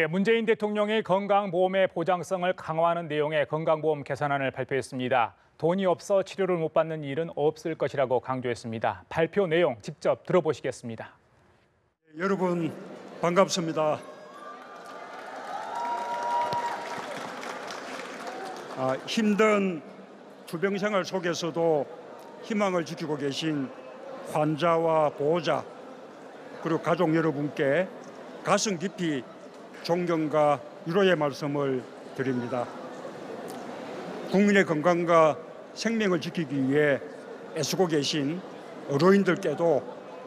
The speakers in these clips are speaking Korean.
문재인 대통령이 건강보험의 보장성을 강화하는 내용의 건강보험 개선안을 발표했습니다. 돈이 없어 치료를 못 받는 일은 없을 것이라고 강조했습니다. 발표 내용 직접 들어보시겠습니다. 여러분 반갑습니다. 힘든 투병 생활 속에서도 희망을 지키고 계신 환자와 보호자 그리고 가족 여러분께 가슴 깊이 존경과 위로의 말씀을 드립니다. 국민의 건강과 생명을 지키기 위해 애쓰고 계신 의료인들께도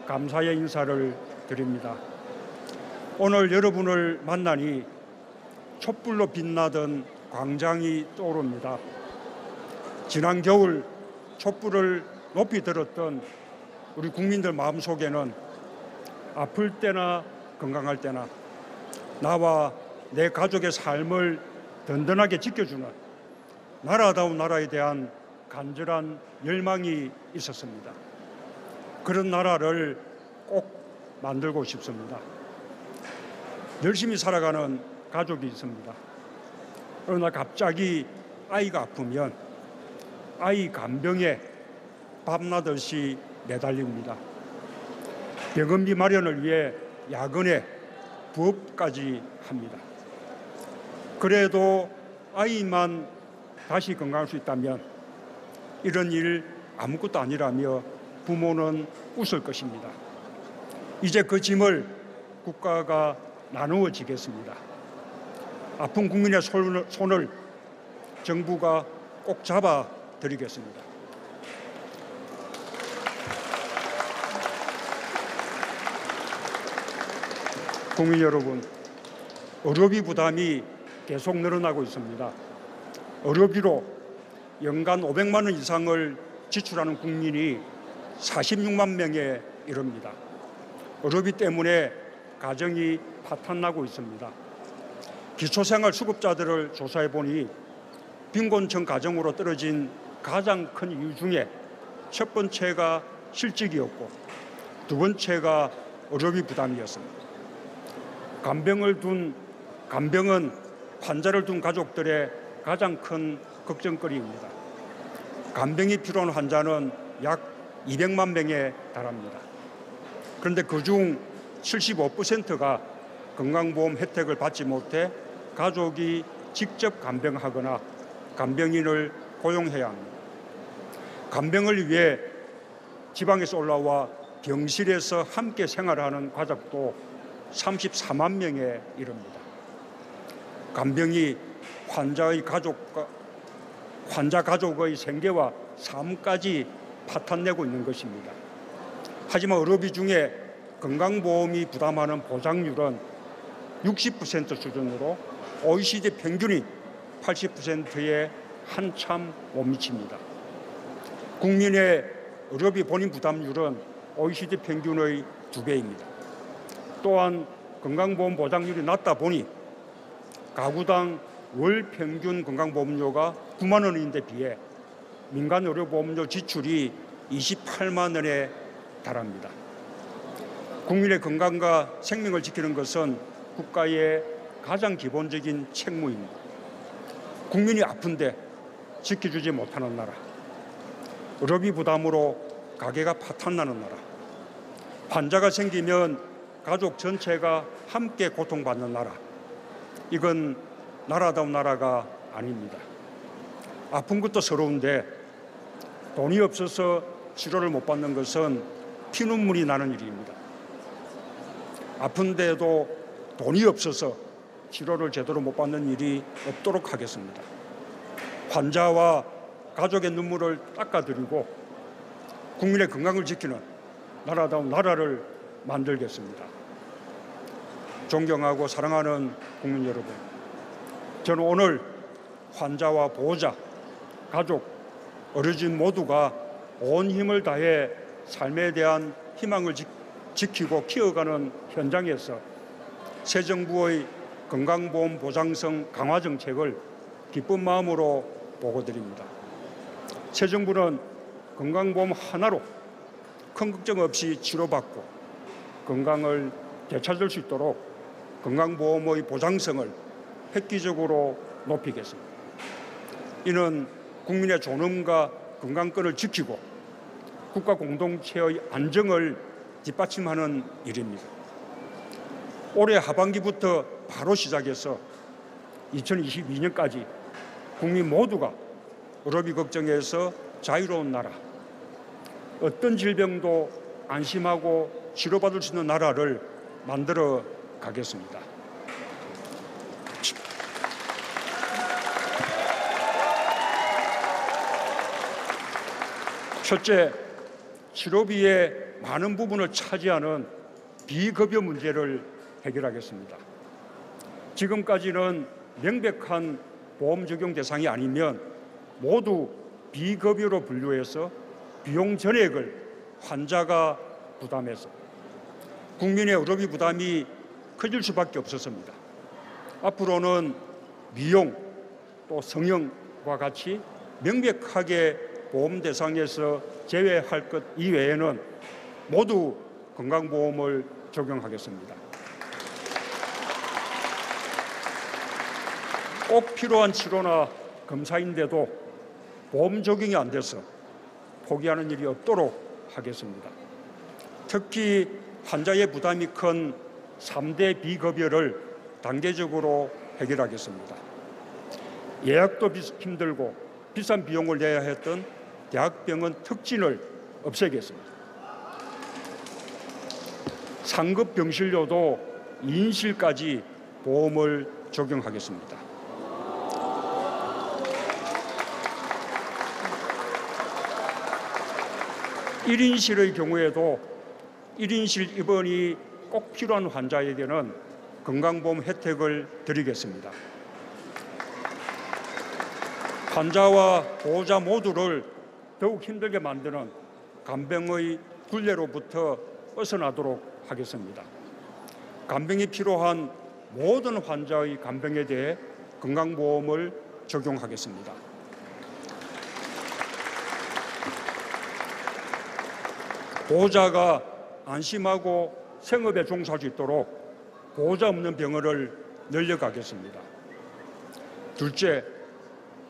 감사의 인사를 드립니다. 오늘 여러분을 만나니 촛불로 빛나던 광장이 떠오릅니다. 지난 겨울 촛불을 높이 들었던 우리 국민들 마음속에는 아플 때나 건강할 때나 나와 내 가족의 삶을 든든하게 지켜주는 나라다운 나라에 대한 간절한 열망이 있었습니다. 그런 나라를 꼭 만들고 싶습니다. 열심히 살아가는 가족이 있습니다. 그러나 갑자기 아이가 아프면 아이 간병에 밤낮없이 매달립니다. 병원비 마련을 위해 야근에 부업까지 합니다. 그래도 아이만 다시 건강할 수 있다면 이런 일 아무것도 아니라며 부모는 웃을 것입니다. 이제 그 짐을 국가가 나누어 지겠습니다. 아픈 국민의 손을 정부가 꼭 잡아 드리겠습니다. 국민 여러분, 의료비 부담이 계속 늘어나고 있습니다. 의료비로 연간 500만 원 이상을 지출하는 국민이 46만 명에 이릅니다. 의료비 때문에 가정이 파탄나고 있습니다. 기초생활수급자들을 조사해 보니 빈곤층 가정으로 떨어진 가장 큰 이유 중에 첫 번째가 실직이었고 두 번째가 의료비 부담이었습니다. 간병은 환자를 둔 가족들의 가장 큰 걱정거리입니다. 간병이 필요한 환자는 약 200만 명에 달합니다. 그런데 그중 75%가 건강보험 혜택을 받지 못해 가족이 직접 간병하거나 간병인을 고용해야 합니다. 간병을 위해 지방에서 올라와 병실에서 함께 생활하는 가족도 34만 명에 이릅니다. 간병이 환자 가족의 생계와 삶까지 파탄내고 있는 것입니다. 하지만 의료비 중에 건강보험이 부담하는 보장률은 60% 수준으로 OECD 평균이 80%에 한참 못 미칩니다. 국민의 의료비 본인 부담률은 OECD 평균의 2배입니다. 또한 건강보험 보장률이 낮다 보니 가구당 월 평균 건강보험료가 9만 원인데 비해 민간의료보험료 지출이 28만 원에 달합니다. 국민의 건강과 생명을 지키는 것은 국가의 가장 기본적인 책무입니다. 국민이 아픈데 지켜주지 못하는 나라, 의료비 부담으로 가게가 파탄나는 나라, 환자가 생기면 가족 전체가 함께 고통받는 나라, 이건 나라다운 나라가 아닙니다. 아픈 것도 서러운데 돈이 없어서 치료를 못 받는 것은 피눈물이 나는 일입니다. 아픈데도 돈이 없어서 치료를 제대로 못 받는 일이 없도록 하겠습니다. 환자와 가족의 눈물을 닦아드리고 국민의 건강을 지키는 나라다운 나라를 만들겠습니다. 존경하고 사랑하는 국민 여러분, 저는 오늘 환자와 보호자, 가족, 의료진 모두가 온 힘을 다해 삶에 대한 희망을 지키고 키워가는 현장에서 새 정부의 건강보험 보장성 강화 정책을 기쁜 마음으로 보고드립니다. 새 정부는 건강보험 하나로 큰 걱정 없이 치료받고 건강을 되찾을 수 있도록 건강보험의 보장성을 획기적으로 높이겠습니다. 이는 국민의 존엄과 건강권을 지키고 국가 공동체의 안정을 뒷받침하는 일입니다. 올해 하반기부터 바로 시작해서 2022년까지 국민 모두가 의료비 걱정에서 자유로운 나라, 어떤 질병도 안심하고 치료받을 수 있는 나라를 만들어 가겠습니다. 첫째, 치료비의 많은 부분을 차지하는 비급여 문제를 해결하겠습니다. 지금까지는 명백한 보험 적용 대상이 아니면 모두 비급여로 분류해서 비용 전액을 환자가 부담해서 국민의 의료비 부담이 커질 수밖에 없었습니다. 앞으로는 미용 또 성형과 같이 명백하게 보험 대상에서 제외할 것 이외에는 모두 건강보험을 적용하겠습니다. 꼭 필요한 치료나 검사인데도 보험 적용이 안 돼서 포기하는 일이 없도록 하겠습니다. 특히 환자의 부담이 큰 3대 비급여를 단계적으로 해결하겠습니다. 예약도 힘들고 비싼 비용을 내야 했던 대학병원 특진을 없애겠습니다. 상급 병실료도 2인실까지 보험을 적용하겠습니다. 1인실의 경우에도 1인실 입원이 꼭 필요한 환자에게는 건강보험 혜택을 드리겠습니다. 환자와 보호자 모두를 더욱 힘들게 만드는 간병의 굴레로부터 벗어나도록 하겠습니다. 간병이 필요한 모든 환자의 간병에 대해 건강보험을 적용하겠습니다. 보호자가 안심하고 생업에 종사할 수 있도록 보호자 없는 병원을 늘려가겠습니다. 둘째,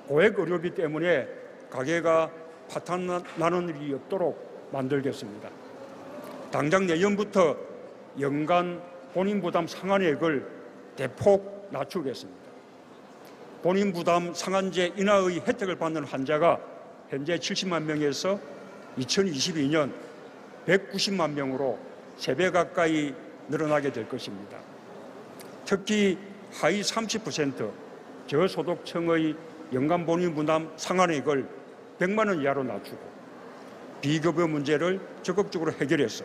고액 의료비 때문에 가게가 파탄나는 일이 없도록 만들겠습니다. 당장 내년부터 연간 본인 부담 상한액을 대폭 낮추겠습니다. 본인 부담 상한제 인하의 혜택을 받는 환자가 현재 70만 명에서 2022년 190만 명으로 3배 가까이 늘어나게 될 것입니다. 특히 하위 30% 저소득층의 연간 본인 부담 상한액을 100만 원 이하로 낮추고 비급여 문제를 적극적으로 해결해서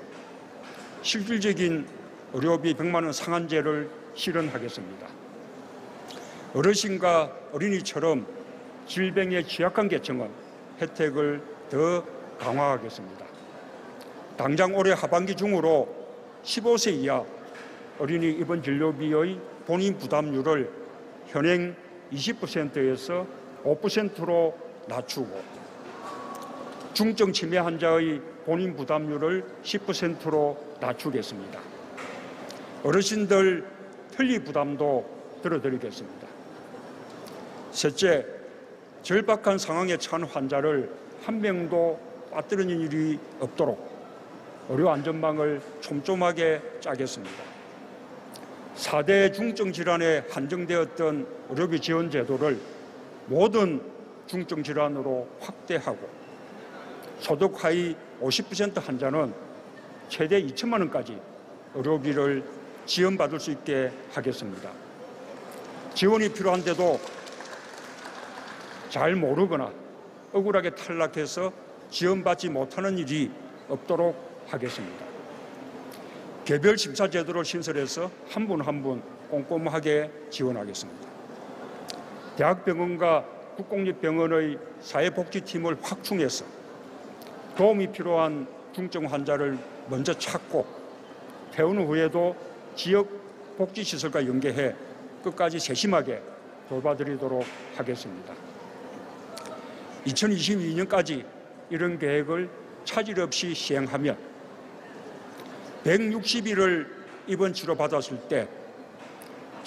실질적인 의료비 100만 원 상한제를 실현하겠습니다. 어르신과 어린이처럼 질병에 취약한 계층은 혜택을 더 강화하겠습니다. 당장 올해 하반기 중으로 15세 이하 어린이 입원 진료비의 본인 부담률을 현행 20%에서 5%로 낮추고 중증 치매 환자의 본인 부담률을 10%로 낮추겠습니다. 어르신들 편리 부담도 들어드리겠습니다. 셋째, 절박한 상황에 처한 환자를 한 명도 빠뜨리는 일이 없도록 의료 안전망을 촘촘하게 짜겠습니다. 4대 중증 질환에 한정되었던 의료비 지원 제도를 모든 중증 질환으로 확대하고 소득 하위 50% 환자는 최대 2천만 원까지 의료비를 지원받을 수 있게 하겠습니다. 지원이 필요한데도 잘 모르거나 억울하게 탈락해서 지원받지 못하는 일이 없도록 하겠습니다. 개별 심사 제도를 신설해서 한 분 한 분 꼼꼼하게 지원하겠습니다. 대학병원과 국공립병원의 사회복지팀을 확충해서 도움이 필요한 중증 환자를 먼저 찾고 퇴원 후에도 지역 복지시설과 연계해 끝까지 세심하게 돌봐드리도록 하겠습니다. 2022년까지 이런 계획을 차질 없이 시행하면 160일을 입원 치료 받았을 때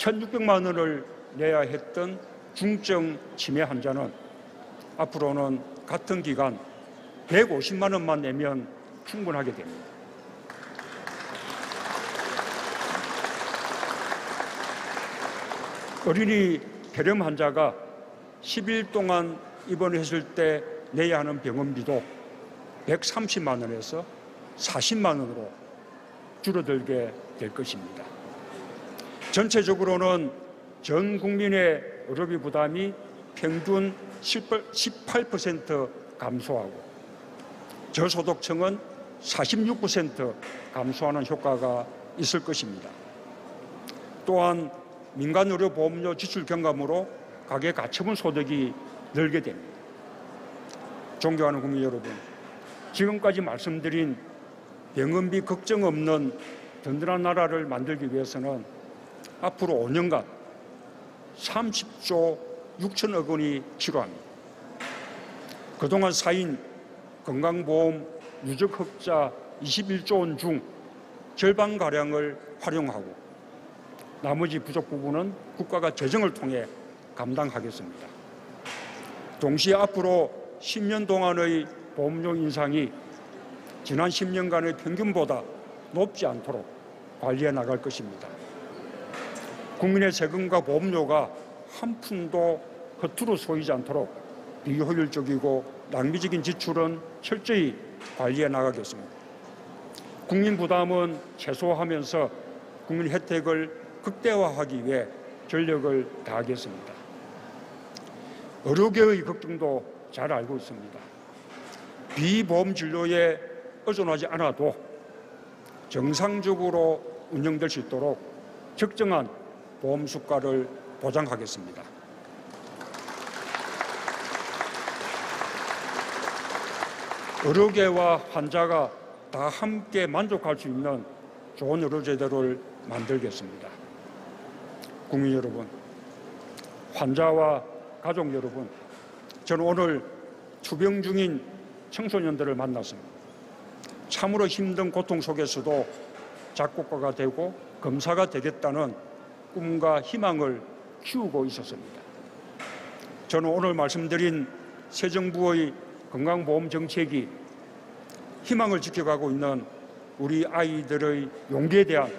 1,600만 원을 내야 했던 중증 치매 환자는 앞으로는 같은 기간 150만 원만 내면 충분하게 됩니다. 어린이 폐렴 환자가 10일 동안 입원했을 때 내야 하는 병원비도 130만 원에서 40만 원으로 줄어들게 될 것입니다. 전체적으로는 전 국민의 의료비 부담이 평균 18% 감소하고 저소득층은 46% 감소하는 효과가 있을 것입니다. 또한 민간의료보험료 지출 경감으로 가계 가처분 소득이 늘게 됩니다. 존경하는 국민 여러분, 지금까지 말씀드린 병원비 걱정 없는 든든한 나라를 만들기 위해서는 앞으로 5년간 30조 6천억 원이 필요합니다. 그동안 쌓인 건강보험 누적 흑자 21조 원 중 절반가량을 활용하고 나머지 부족 부분은 국가가 재정을 통해 감당하겠습니다. 동시에 앞으로 10년 동안의 보험료 인상이 지난 10년간의 평균보다 높지 않도록 관리해 나갈 것입니다. 국민의 세금과 보험료가 한 푼도 허투루 쏘이지 않도록 비효율적이고 낭비적인 지출은 철저히 관리해 나가겠습니다. 국민 부담은 최소화하면서 국민 혜택을 극대화하기 위해 전력을 다하겠습니다. 의료계의 걱정도 잘 알고 있습니다. 비보험 진료에 의존하지 않아도 정상적으로 운영될 수 있도록 적정한 보험 수가를 보장하겠습니다. 의료계와 환자가 다 함께 만족할 수 있는 좋은 의료제도를 만들겠습니다. 국민 여러분, 환자와 가족 여러분, 저는 오늘 투병 중인 청소년들을 만났습니다. 참으로 힘든 고통 속에서도 작곡가가 되고 검사가 되겠다는 꿈과 희망을 키우고 있었습니다. 저는 오늘 말씀드린 새 정부의 건강보험 정책이 희망을 지켜가고 있는 우리 아이들의 용기에 대한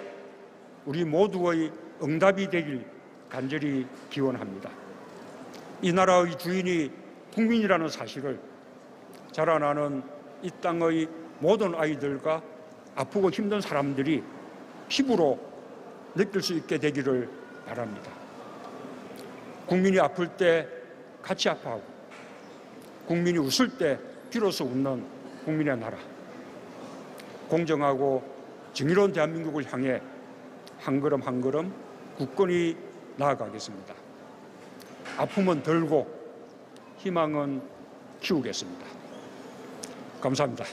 우리 모두의 응답이 되길 간절히 기원합니다. 이 나라의 주인이 국민이라는 사실을 자라나는 이 땅의 모든 아이들과 아프고 힘든 사람들이 피부로 느낄 수 있게 되기를 바랍니다. 국민이 아플 때 같이 아파하고 국민이 웃을 때 비로소 웃는 국민의 나라, 공정하고 정의로운 대한민국을 향해 한 걸음 한 걸음 굳건히 나아가겠습니다. 아픔은 덜고 희망은 키우겠습니다. 감사합니다.